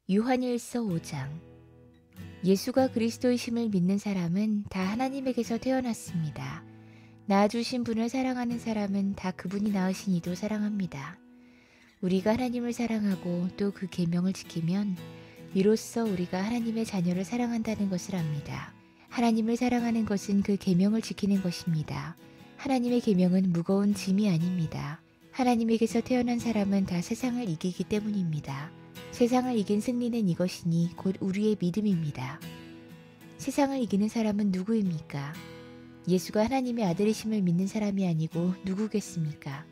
요한일서 5장. 예수가 그리스도이심을 믿는 사람은 다 하나님에게서 태어났습니다. 낳아주신 분을 사랑하는 사람은 다 그분이 낳으신 이도 사랑합니다. 우리가 하나님을 사랑하고 또 그 계명을 지키면 이로써 우리가 하나님의 자녀를 사랑한다는 것을 압니다. 하나님을 사랑하는 것은 그 계명을 지키는 것입니다. 하나님의 계명은 무거운 짐이 아닙니다. 하나님에게서 태어난 사람은 다 세상을 이기기 때문입니다. 세상을 이긴 승리는 이것이니 곧 우리의 믿음입니다. 세상을 이기는 사람은 누구입니까? 예수가 하나님의 아들이심을 믿는 사람이 아니고 누구겠습니까?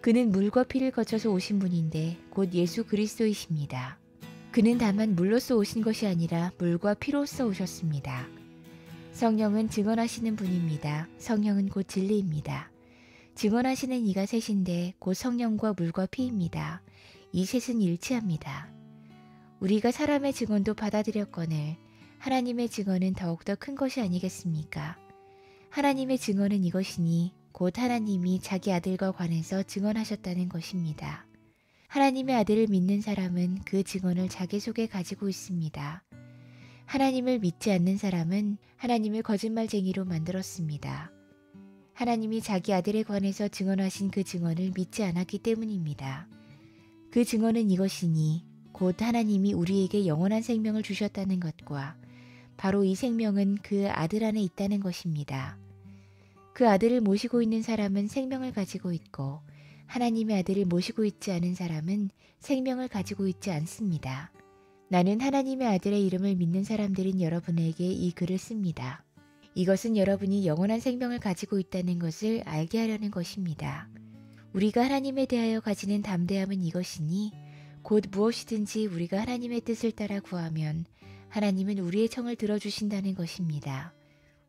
그는 물과 피를 거쳐서 오신 분인데 곧 예수 그리스도이십니다. 그는 다만 물로써 오신 것이 아니라 물과 피로써 오셨습니다. 성령은 증언하시는 분입니다. 성령은 곧 진리입니다. 증언하시는 이가 셋인데 곧 성령과 물과 피입니다. 이 셋은 일치합니다. 우리가 사람의 증언도 받아들였거늘 하나님의 증언은 더욱더 큰 것이 아니겠습니까? 하나님의 증언은 이것이니 곧 하나님이 자기 아들과 관해서 증언하셨다는 것입니다. 하나님의 아들을 믿는 사람은 그 증언을 자기 속에 가지고 있습니다. 하나님을 믿지 않는 사람은 하나님을 거짓말쟁이로 만들었습니다. 하나님이 자기 아들에 관해서 증언하신 그 증언을 믿지 않았기 때문입니다. 그 증언은 이것이니 곧 하나님이 우리에게 영원한 생명을 주셨다는 것과 바로 이 생명은 그 아들 안에 있다는 것입니다. 그 아들을 모시고 있는 사람은 생명을 가지고 있고 하나님의 아들을 모시고 있지 않은 사람은 생명을 가지고 있지 않습니다. 나는 하나님의 아들의 이름을 믿는 사람들인 여러분에게 이 글을 씁니다. 이것은 여러분이 영원한 생명을 가지고 있다는 것을 알게 하려는 것입니다. 우리가 하나님에 대하여 가지는 담대함은 이것이니 곧 무엇이든지 우리가 하나님의 뜻을 따라 구하면 하나님은 우리의 청을 들어주신다는 것입니다.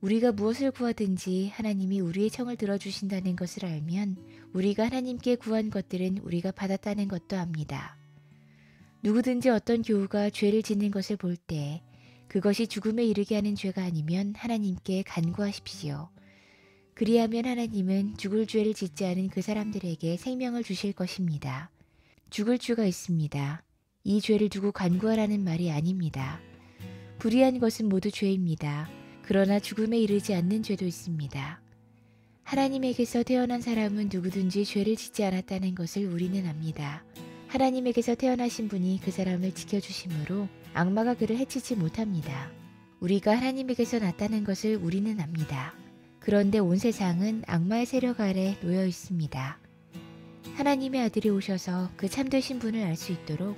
우리가 무엇을 구하든지 하나님이 우리의 청을 들어주신다는 것을 알면 우리가 하나님께 구한 것들은 우리가 받았다는 것도 압니다. 누구든지 어떤 교우가 죄를 짓는 것을 볼 때 그것이 죽음에 이르게 하는 죄가 아니면 하나님께 간구하십시오. 그리하면 하나님은 죽을 죄를 짓지 않은 그 사람들에게 생명을 주실 것입니다. 죽을 죄가 있습니다. 이 죄를 두고 간구하라는 말이 아닙니다. 불의한 것은 모두 죄입니다. 그러나 죽음에 이르지 않는 죄도 있습니다. 하나님에게서 태어난 사람은 누구든지 죄를 짓지 않았다는 것을 우리는 압니다. 하나님에게서 태어나신 분이 그 사람을 지켜주심으로 악마가 그를 해치지 못합니다. 우리가 하나님에게서 났다는 것을 우리는 압니다. 그런데 온 세상은 악마의 세력 아래 놓여 있습니다. 하나님의 아들이 오셔서 그 참되신 분을 알 수 있도록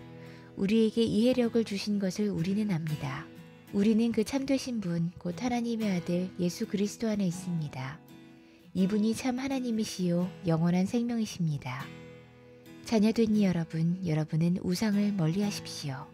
우리에게 이해력을 주신 것을 우리는 압니다. 우리는 그 참되신 분, 곧 하나님의 아들 예수 그리스도 안에 있습니다. 이분이 참 하나님이시요 영원한 생명이십니다. 자녀된 이 여러분, 여러분은 우상을 멀리하십시오.